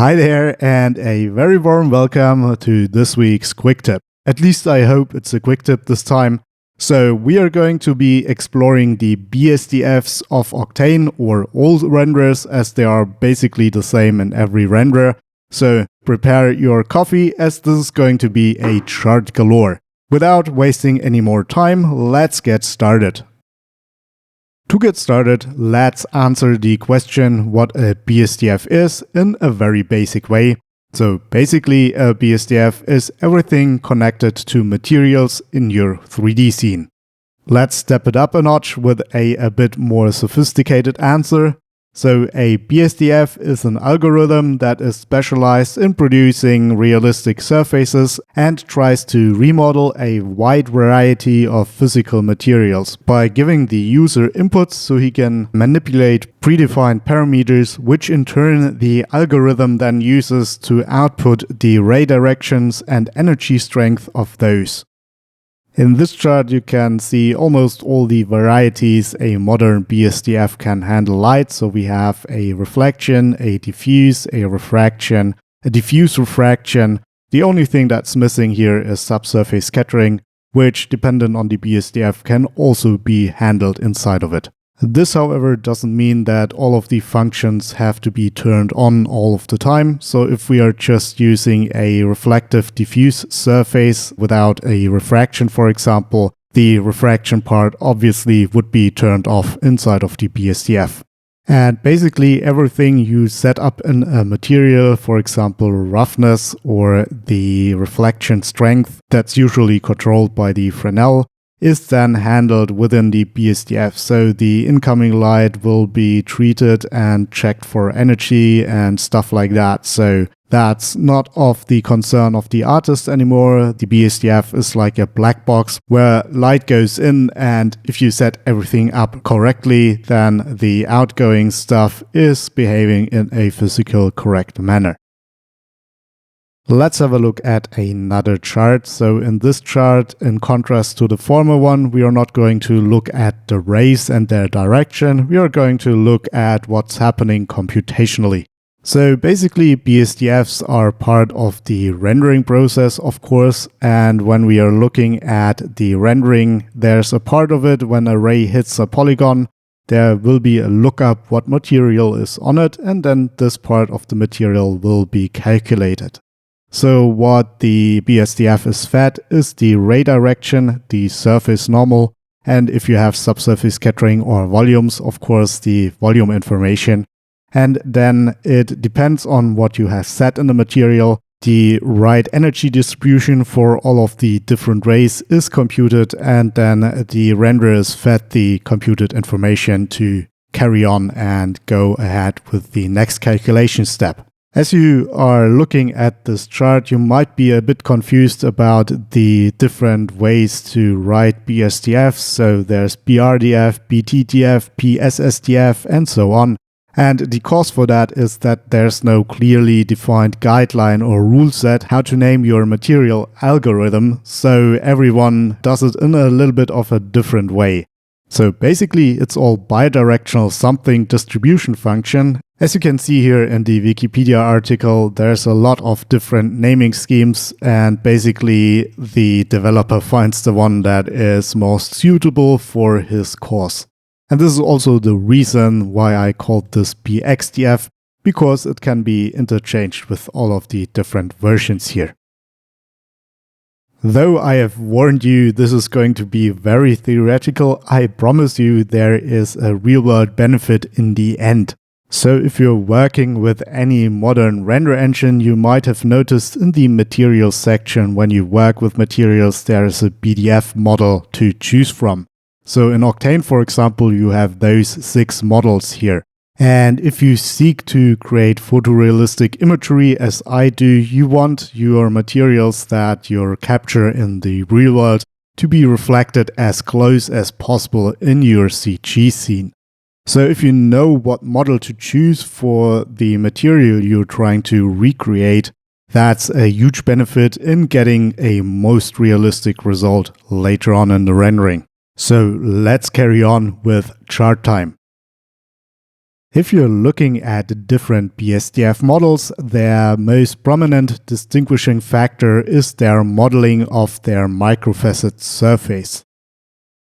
Hi there, and a very warm welcome to this week's Quick Tip. At least I hope it's a quick tip this time. So we are going to be exploring the BxDFs of Octane, or all renderers, as they are basically the same in every renderer. So prepare your coffee, as this is going to be a chart galore. Without wasting any more time, let's get started. To get started, let's answer the question what a BxDF is in a very basic way. So basically, a BxDF is everything connected to materials in your 3D scene. Let's step it up a notch with a bit more sophisticated answer. So a BxDF is an algorithm that is specialized in producing realistic surfaces and tries to remodel a wide variety of physical materials by giving the user inputs so he can manipulate predefined parameters, which in turn the algorithm then uses to output the ray directions and energy strength of those. In this chart you can see almost all the varieties a modern BxDF can handle light. So we have a reflection, a diffuse, a refraction, a diffuse refraction. The only thing that's missing here is subsurface scattering, which dependent on the BxDF can also be handled inside of it. This, however, doesn't mean that all of the functions have to be turned on all of the time. So if we are just using a reflective diffuse surface without a refraction, for example, the refraction part obviously would be turned off inside of the BxDF. And basically everything you set up in a material, for example roughness or the reflection strength, that's usually controlled by the Fresnel, is then handled within the BxDF. So the incoming light will be treated and checked for energy and stuff like that. So that's not of the concern of the artist anymore. The BxDF is like a black box where light goes in, and if you set everything up correctly, then the outgoing stuff is behaving in a physical correct manner. Let's have a look at another chart. So in this chart, in contrast to the former one, we are not going to look at the rays and their direction. We are going to look at what's happening computationally. So basically, BxDFs are part of the rendering process, of course. And when we are looking at the rendering, there's a part of it when a ray hits a polygon. There will be a lookup what material is on it, and then this part of the material will be calculated. So what the BxDF is fed is the ray direction, the surface normal, and if you have subsurface scattering or volumes, of course the volume information. And then it depends on what you have set in the material. The right energy distribution for all of the different rays is computed, and then the renderer is fed the computed information to carry on and go ahead with the next calculation step. As you are looking at this chart, you might be a bit confused about the different ways to write BxDFs. So there's BRDF, BTDF, PSSDF, and so on. And the cause for that is that there's no clearly defined guideline or rule set how to name your material algorithm. So everyone does it in a little bit of a different way. So basically it's all bidirectional something distribution function. As you can see here in the Wikipedia article, there's a lot of different naming schemes, and basically the developer finds the one that is most suitable for his cause. And this is also the reason why I called this BxDF, because it can be interchanged with all of the different versions here. Though I have warned you this is going to be very theoretical, I promise you there is a real-world benefit in the end. So if you're working with any modern render engine, you might have noticed in the materials section when you work with materials there is a BDF model to choose from. So in Octane, for example, you have those 6 models here. And if you seek to create photorealistic imagery as I do, you want your materials that you capture in the real world to be reflected as close as possible in your CG scene. So if you know what model to choose for the material you're trying to recreate, that's a huge benefit in getting a most realistic result later on in the rendering. So let's carry on with chart time. If you're looking at different BxDF models, their most prominent distinguishing factor is their modeling of their microfacet surface.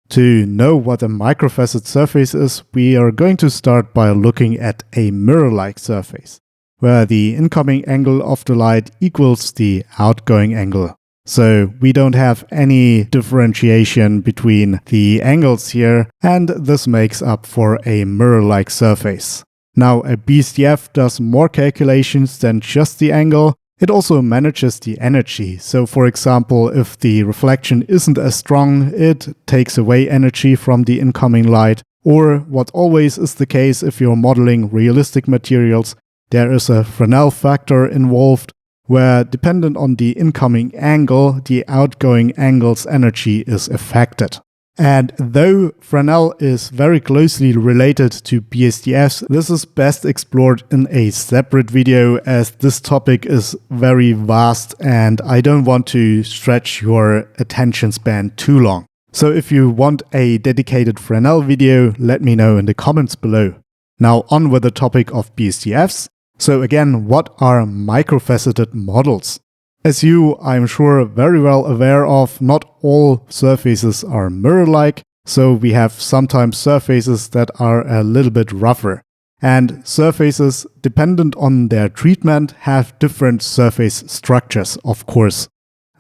To know what a microfacet surface is, we are going to start by looking at a mirror-like surface, where the incoming angle of the light equals the outgoing angle. So we don't have any differentiation between the angles here, and this makes up for a mirror-like surface. Now, a BxDF does more calculations than just the angle. It also manages the energy. So for example, if the reflection isn't as strong, it takes away energy from the incoming light. Or what always is the case if you're modeling realistic materials, there is a Fresnel factor involved, where dependent on the incoming angle, the outgoing angle's energy is affected. And though Fresnel is very closely related to BxDFs, this is best explored in a separate video, as this topic is very vast and I don't want to stretch your attention span too long. So if you want a dedicated Fresnel video, let me know in the comments below. Now on with the topic of BxDFs. So again, what are microfaceted models? As you, I'm sure, very well aware of, not all surfaces are mirror-like, so we have sometimes surfaces that are a little bit rougher. And surfaces, dependent on their treatment, have different surface structures, of course.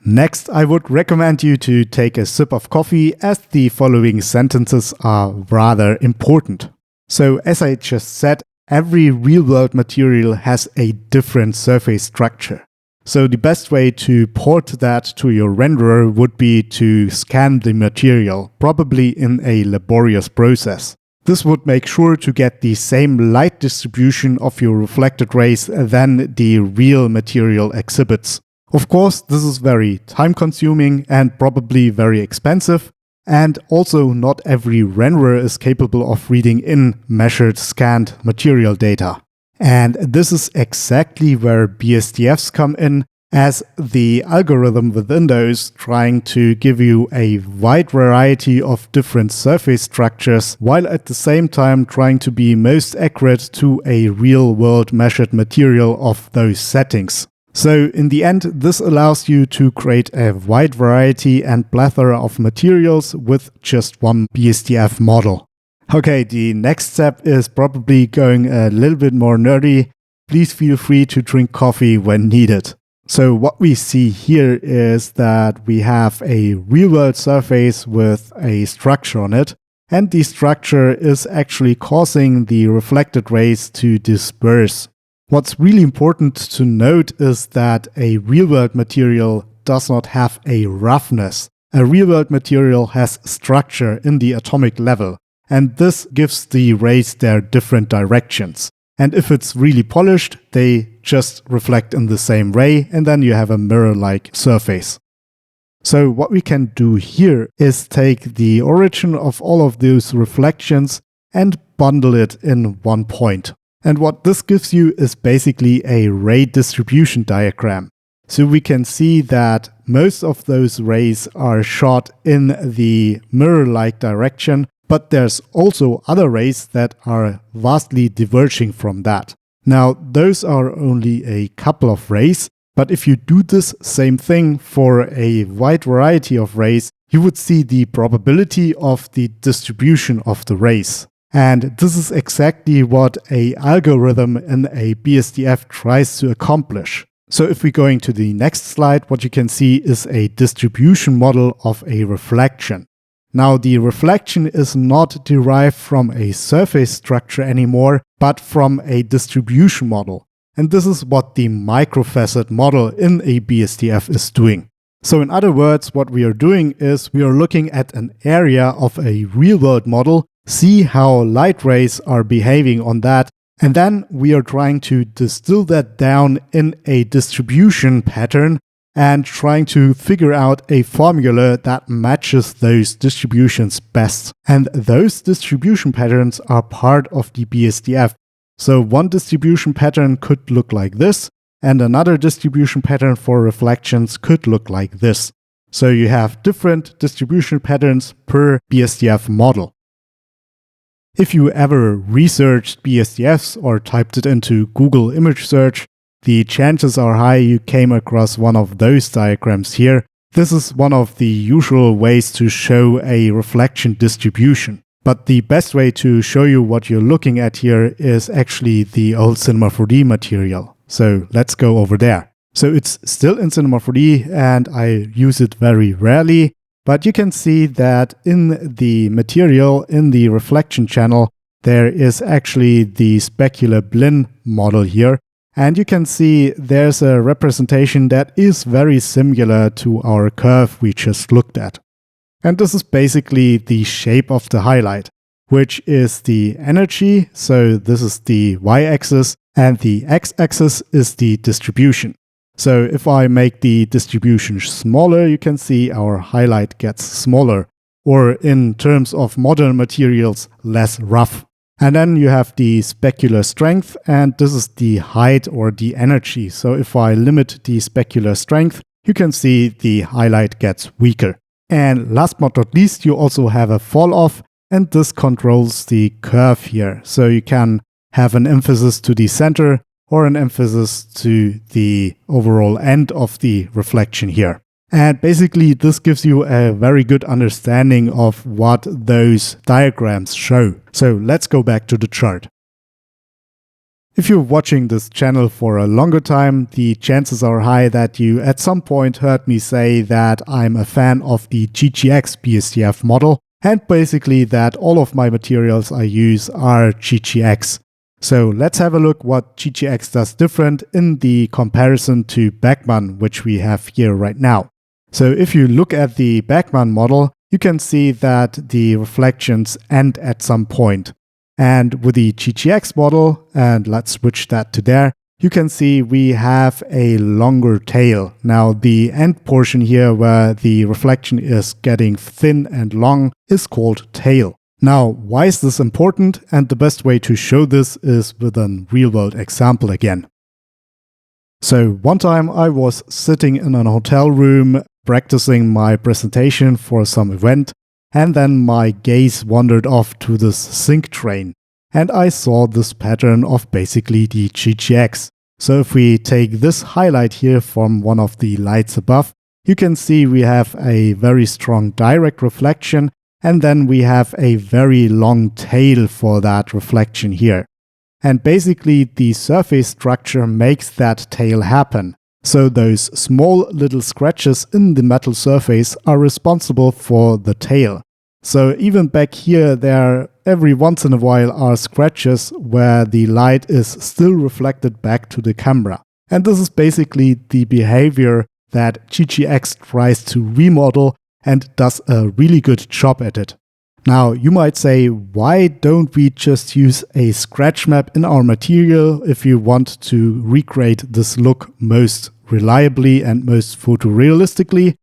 Next, I would recommend you to take a sip of coffee, as the following sentences are rather important. So, as I just said, every real-world material has a different surface structure. So the best way to port that to your renderer would be to scan the material, probably in a laborious process. This would make sure to get the same light distribution of your reflected rays than the real material exhibits. Of course, this is very time-consuming and probably very expensive. And also, not every renderer is capable of reading in measured, scanned material data. And this is exactly where BxDFs come in, as the algorithm within those trying to give you a wide variety of different surface structures, while at the same time trying to be most accurate to a real-world measured material of those settings. So in the end, this allows you to create a wide variety and plethora of materials with just one BxDF model. Okay, the next step is probably going a little bit more nerdy. Please feel free to drink coffee when needed. So what we see here is that we have a real-world surface with a structure on it, and the structure is actually causing the reflected rays to disperse. What's really important to note is that a real-world material does not have a roughness. A real-world material has structure in the atomic level, and this gives the rays their different directions. And if it's really polished, they just reflect in the same ray, and then you have a mirror-like surface. So what we can do here is take the origin of all of those reflections and bundle it in one point. And what this gives you is basically a ray distribution diagram. So we can see that most of those rays are shot in the mirror-like direction, but there's also other rays that are vastly diverging from that. Now, those are only a couple of rays, but if you do this same thing for a wide variety of rays, you would see the probability of the distribution of the rays. And this is exactly what an algorithm in a BxDF tries to accomplish. So if we're going to the next slide, what you can see is a distribution model of a reflection. Now, the reflection is not derived from a surface structure anymore, but from a distribution model. And this is what the microfacet model in a BxDF is doing. So in other words, what we are doing is we are looking at an area of a real-world model, see how light rays are behaving on that, and then we are trying to distill that down in a distribution pattern and trying to figure out a formula that matches those distributions best. And those distribution patterns are part of the BxDF. So one distribution pattern could look like this, and another distribution pattern for reflections could look like this. So you have different distribution patterns per BxDF model. If you ever researched BxDFs or typed it into Google image search, the chances are high you came across one of those diagrams here. This is one of the usual ways to show a reflection distribution. But the best way to show you what you're looking at here is actually the old Cinema 4D material. So let's go over there. So it's still in Cinema 4D and I use it very rarely. But you can see that in the material, in the reflection channel, there is actually the specular Blinn model here. And you can see there's a representation that is very similar to our curve we just looked at. And this is basically the shape of the highlight, which is the energy. So this is the y-axis and the x-axis is the distribution. So if I make the distribution smaller, you can see our highlight gets smaller, or in terms of modern materials, less rough. And then you have the specular strength, and this is the height or the energy. So if I limit the specular strength, you can see the highlight gets weaker. And last but not least, you also have a fall off, and this controls the curve here. So you can have an emphasis to the center or an emphasis to the overall end of the reflection here. And basically this gives you a very good understanding of what those diagrams show. So let's go back to the chart. If you're watching this channel for a longer time, the chances are high that you at some point heard me say that I'm a fan of the GGX BxDF model, and basically that all of my materials I use are GGX. So let's have a look what GGX does different in the comparison to Beckmann, which we have here right now. So if you look at the Beckmann model, you can see that the reflections end at some point. And with the GGX model, and let's switch that to there, you can see we have a longer tail. Now the end portion here where the reflection is getting thin and long is called tail. Now, why is this important? And the best way to show this is with a real-world example again. So one time I was sitting in a hotel room practicing my presentation for some event, and then my gaze wandered off to this sync train, and I saw this pattern of basically the GGX. So if we take this highlight here from one of the lights above, you can see we have a very strong direct reflection, and then we have a very long tail for that reflection here. And basically the surface structure makes that tail happen. So those small little scratches in the metal surface are responsible for the tail. So even back here, there every once in a while are scratches where the light is still reflected back to the camera. And this is basically the behavior that GGX tries to remodel and does a really good job at it. Now you might say, why don't we just use a scratch map in our material if you want to recreate this look most reliably and most photorealistically?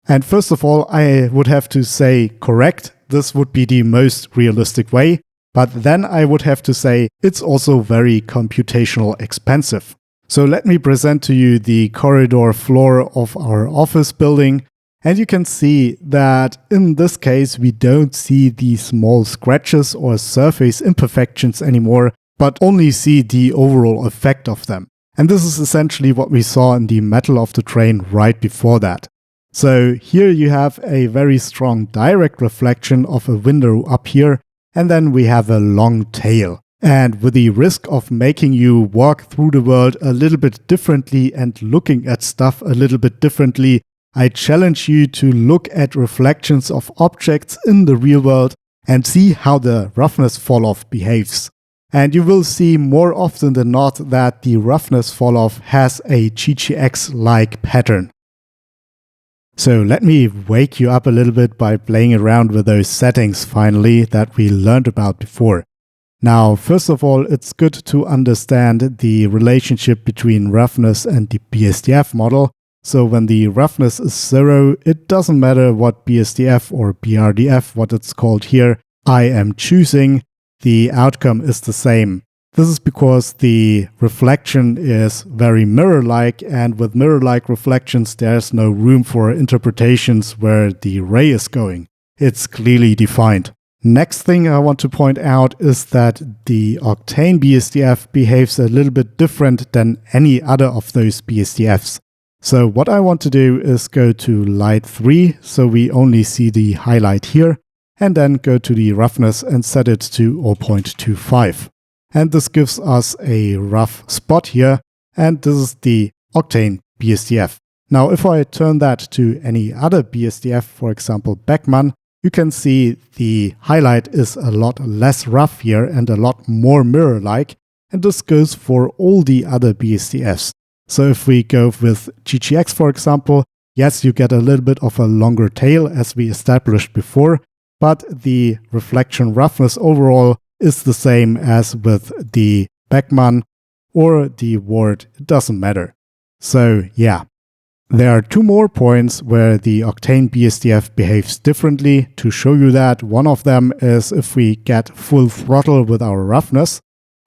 And first of all, I would have to say correct, this would be the most realistic way, but then I would have to say it's also very computational expensive. So let me present to you the corridor floor of our office building. And you can see that in this case we don't see the small scratches or surface imperfections anymore, but only see the overall effect of them. And this is essentially what we saw in the metal of the train right before that. So here you have a very strong direct reflection of a window up here, and then we have a long tail. And with the risk of making you walk through the world a little bit differently and looking at stuff a little bit differently, I challenge you to look at reflections of objects in the real world and see how the roughness fall-off behaves. And you will see more often than not that the roughness fall-off has a GGX-like pattern. So let me wake you up a little bit by playing around with those settings finally that we learned about before. Now, first of all, it's good to understand the relationship between roughness and the BxDF model. So when the roughness is 0, it doesn't matter what BxDF or BRDF, what it's called here, I am choosing, the outcome is the same. This is because the reflection is very mirror-like, and with mirror-like reflections there's no room for interpretations where the ray is going. It's clearly defined. Next thing I want to point out is that the Octane BxDF behaves a little bit different than any other of those BxDFs. So what I want to do is go to light 3, so we only see the highlight here, and then go to the roughness and set it to 0.25. And this gives us a rough spot here, and this is the Octane BxDF. Now if I turn that to any other BxDF, for example Beckmann, you can see the highlight is a lot less rough here and a lot more mirror-like, and this goes for all the other BxDFs. So if we go with GGX, for example, yes, you get a little bit of a longer tail as we established before, but the reflection roughness overall is the same as with the Beckmann or the Ward. It doesn't matter. So yeah. There are two more points where the Octane BxDF behaves differently. To show you that, one of them is if we get full throttle with our roughness.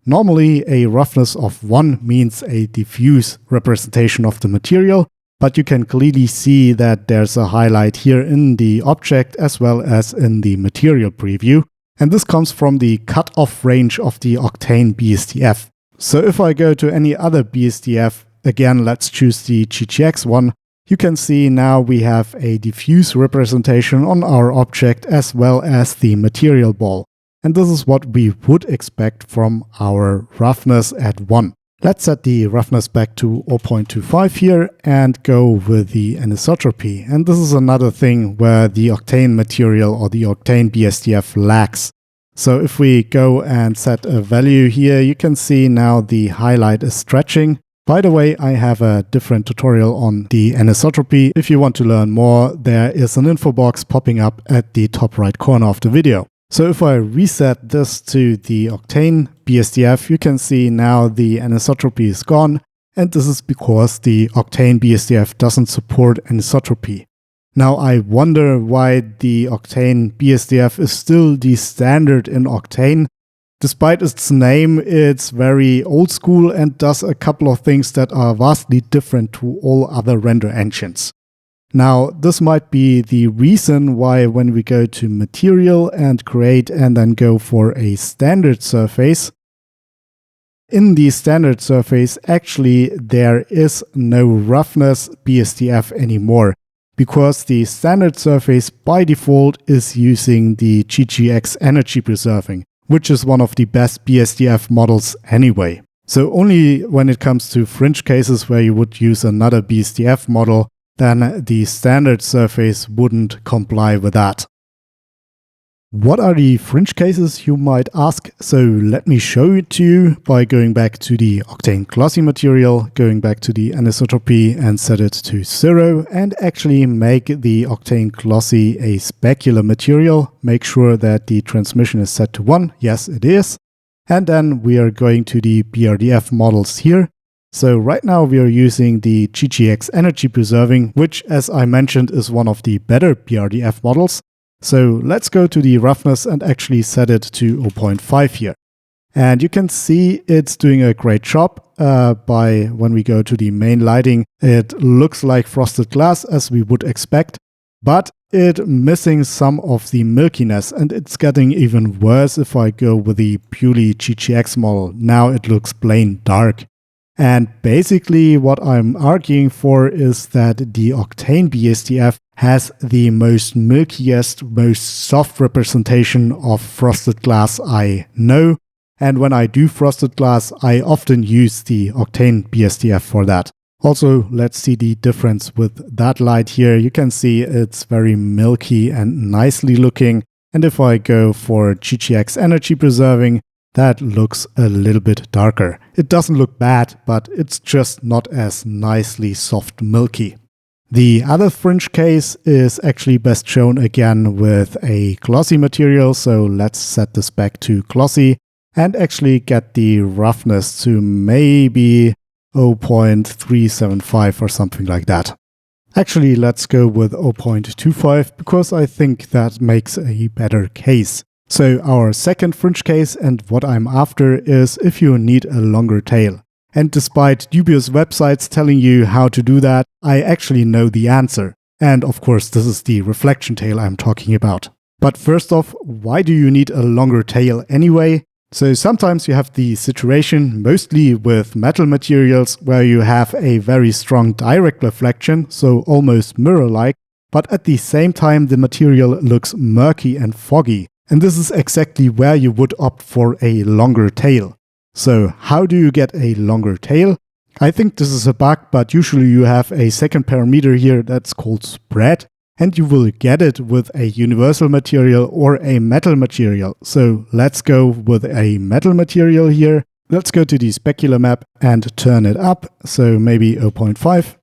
Normally a roughness of 1 means a diffuse representation of the material, but you can clearly see that there's a highlight here in the object as well as in the material preview. And this comes from the cutoff range of the Octane BxDF. So if I go to any other BxDF, again, let's choose the GGX one. You can see now we have a diffuse representation on our object as well as the material ball. And this is what we would expect from our roughness at 1. Let's set the roughness back to 0.25 here and go with the anisotropy. And this is another thing where the Octane material or the Octane BxDF lacks. So if we go and set a value here, you can see now the highlight is stretching. By the way, I have a different tutorial on the anisotropy. If you want to learn more, there is an info box popping up at the top right corner of the video. So if I reset this to the Octane BxDF, you can see now the anisotropy is gone, and this is because the Octane BxDF doesn't support anisotropy. Now I wonder why the Octane BxDF is still the standard in Octane. Despite its name, it's very old school and does a couple of things that are vastly different to all other render engines. Now, this might be the reason why when we go to Material and Create and then go for a standard surface, in the standard surface, actually there is no roughness BxDF anymore, because the standard surface by default is using the GGX energy preserving, which is one of the best BxDF models anyway. So only when it comes to fringe cases where you would use another BxDF model, then the standard surface wouldn't comply with that. What are the fringe cases, you might ask? So let me show it to you by going back to the Octane glossy material, going back to the anisotropy and set it to 0, and actually make the Octane glossy a specular material. Make sure that the transmission is set to 1. Yes, it is. And then we are going to the BRDF models here. So right now we are using the GGX energy preserving, which, as I mentioned, is one of the better BRDF models. So let's go to the roughness and actually set it to 0.5 here. And you can see it's doing a great job. When we go to the main lighting, it looks like frosted glass as we would expect, but it's missing some of the milkiness, and it's getting even worse if I go with the purely GGX model. Now it looks plain dark. And basically what I'm arguing for is that the Octane BxDF has the most milkiest, most soft representation of frosted glass I know. And when I do frosted glass, I often use the Octane BxDF for that. Also, let's see the difference with that light here. You can see it's very milky and nicely looking. And if I go for GGX energy preserving, that looks a little bit darker. It doesn't look bad, but it's just not as nicely soft milky. The other fringe case is actually best shown again with a glossy material, so let's set this back to glossy and actually get the roughness to maybe 0.375 or something like that. Actually, let's go with 0.25 because I think that makes a better case. So our second fringe case, and what I'm after, is if you need a longer tail. And despite dubious websites telling you how to do that, I actually know the answer. And of course, this is the reflection tail I'm talking about. But first off, why do you need a longer tail anyway? So sometimes you have the situation, mostly with metal materials, where you have a very strong direct reflection, so almost mirror-like, but at the same time the material looks murky and foggy. And this is exactly where you would opt for a longer tail. So how do you get a longer tail? I think this is a bug, but usually you have a second parameter here that's called spread, and you will get it with a universal material or a metal material. So let's go with a metal material here. Let's go to the specular map and turn it up, so maybe 0.5,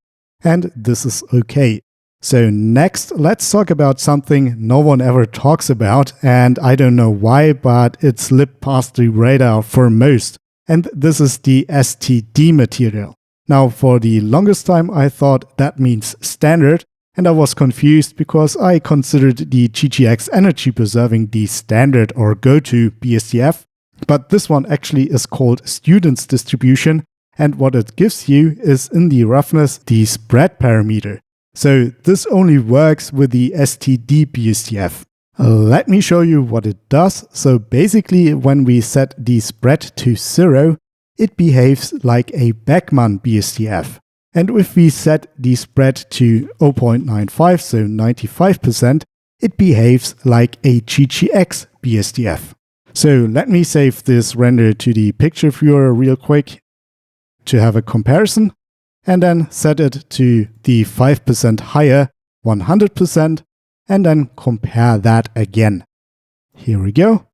and this is okay. So next, let's talk about something no one ever talks about, and I don't know why, but it slipped past the radar for most. And this is the STD material. Now, for the longest time, I thought that means standard, and I was confused because I considered the GGX energy preserving the standard or go-to BxDF, but this one actually is called student's distribution, and what it gives you is in the roughness the spread parameter. So this only works with the STD BxDF. Let me show you what it does. So basically, when we set the spread to 0, it behaves like a Beckmann BxDF. And if we set the spread to 0.95, so 95%, it behaves like a GGX BxDF. So let me save this render to the picture viewer real quick to have a comparison, and then set it to the 5% higher, 100%, and then compare that again. Here we go.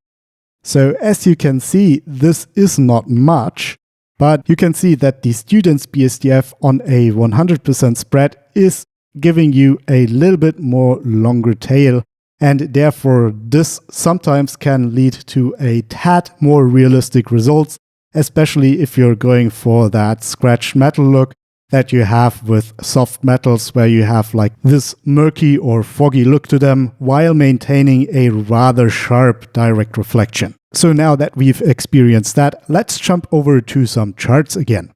So as you can see, this is not much, but you can see that the student's BxDF on a 100% spread is giving you a little bit more longer tail, and therefore this sometimes can lead to a tad more realistic results, especially if you're going for that scratched metal look that you have with soft metals, where you have like this murky or foggy look to them while maintaining a rather sharp direct reflection. So now that we've experienced that, let's jump over to some charts again.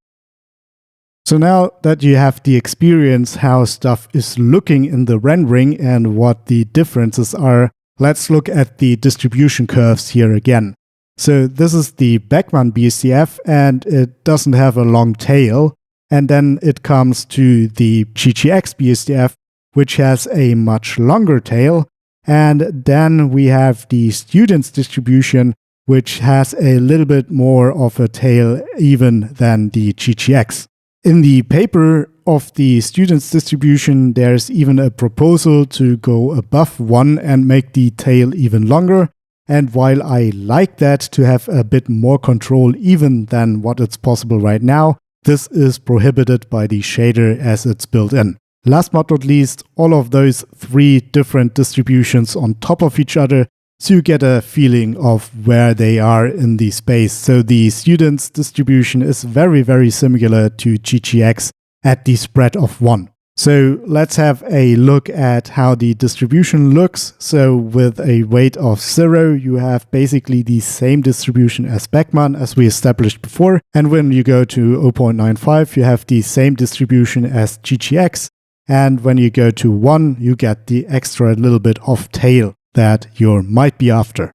So now that you have the experience how stuff is looking in the rendering and what the differences are, let's look at the distribution curves here again. So this is the Beckmann BxDF, and it doesn't have a long tail. And then it comes to the GGX BxDF, which has a much longer tail. And then we have the student's distribution, which has a little bit more of a tail even than the GGX. In the paper of the student's distribution, there's even a proposal to go above 1 and make the tail even longer. And while I like that to have a bit more control even than what it's possible right now, this is prohibited by the shader as it's built in. Last but not least, all of those 3 different distributions on top of each other, so you get a feeling of where they are in the space. So the student's distribution is very, very similar to GGX at the spread of 1. So let's have a look at how the distribution looks. So with a weight of 0, you have basically the same distribution as Beckmann as we established before. And when you go to 0.95, you have the same distribution as GGX. And when you go to 1, you get the extra little bit of tail that you might be after.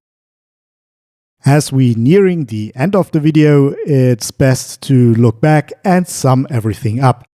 As we're nearing the end of the video, it's best to look back and sum everything up.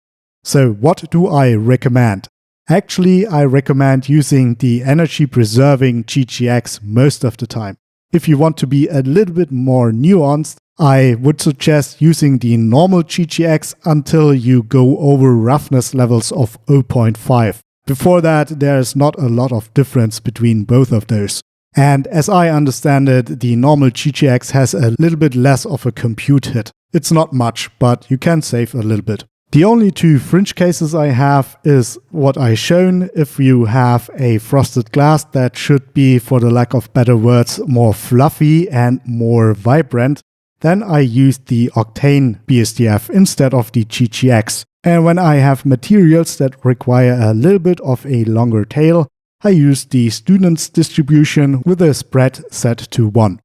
So what do I recommend? Actually, I recommend using the energy preserving GGX most of the time. If you want to be a little bit more nuanced, I would suggest using the normal GGX until you go over roughness levels of 0.5. Before that, there's not a lot of difference between both of those. And as I understand it, the normal GGX has a little bit less of a compute hit. It's not much, but you can save a little bit. The only 2 fringe cases I have is what I shown. If you have a frosted glass that should be, for the lack of better words, more fluffy and more vibrant, then I use the Octane BxDF instead of the GGX. And when I have materials that require a little bit of a longer tail, I use the student's distribution with a spread set to 1.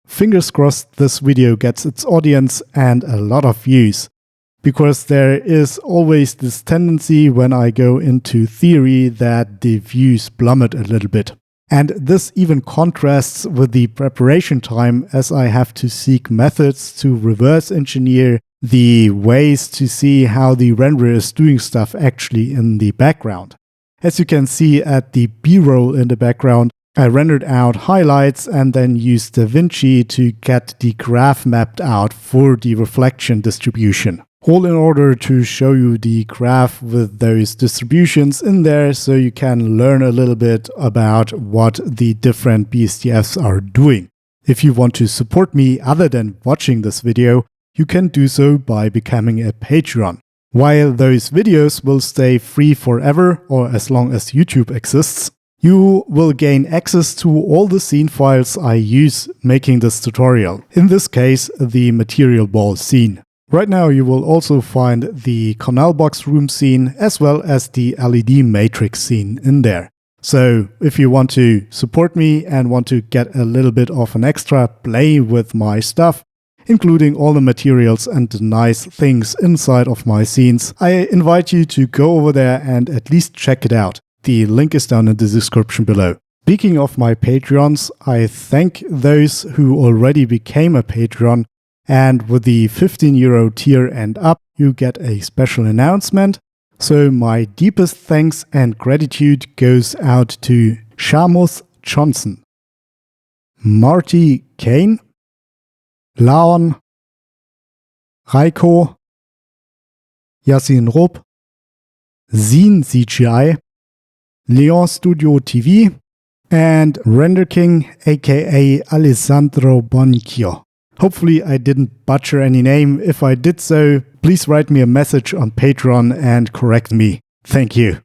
Fingers crossed this video gets its audience and a lot of views, because there is always this tendency when I go into theory that the views plummet a little bit. And this even contrasts with the preparation time, as I have to seek methods to reverse engineer the ways to see how the renderer is doing stuff actually in the background. As you can see at the B-roll in the background, I rendered out highlights and then used DaVinci to get the graph mapped out for the reflection distribution. All in order to show you the graph with those distributions in there so you can learn a little bit about what the different BxDFs are doing. If you want to support me other than watching this video, you can do so by becoming a Patreon. While those videos will stay free forever or as long as YouTube exists, you will gain access to all the scene files I use making this tutorial. In this case, the material ball scene. Right now you will also find the canal box room scene as well as the LED matrix scene in there. So if you want to support me and want to get a little bit of an extra play with my stuff, including all the materials and the nice things inside of my scenes, I invite you to go over there and at least check it out. The link is down in the description below. Speaking of my Patreons, I thank those who already became a Patreon, and with the €15 tier and up, you get a special announcement. So my deepest thanks and gratitude goes out to Shamus Johnson, Marty Kane, Laon, Raough, Yasin Rupp, Zine CGI, Leon Studio TV, and Render King aka Alessandro Bonicchio. Hopefully I didn't butcher any name. If I did so, please write me a message on Patreon and correct me. Thank you.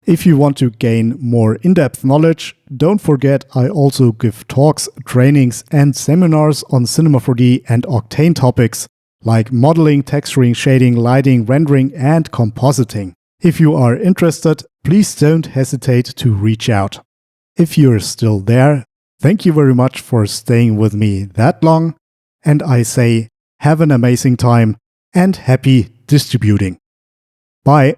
If you want to gain more in-depth knowledge, don't forget I also give talks, trainings and seminars on Cinema 4D and Octane topics like modeling, texturing, shading, lighting, rendering and compositing. If you are interested, please don't hesitate to reach out. If you're still there, thank you very much for staying with me that long, and I say have an amazing time and happy distributing. Bye.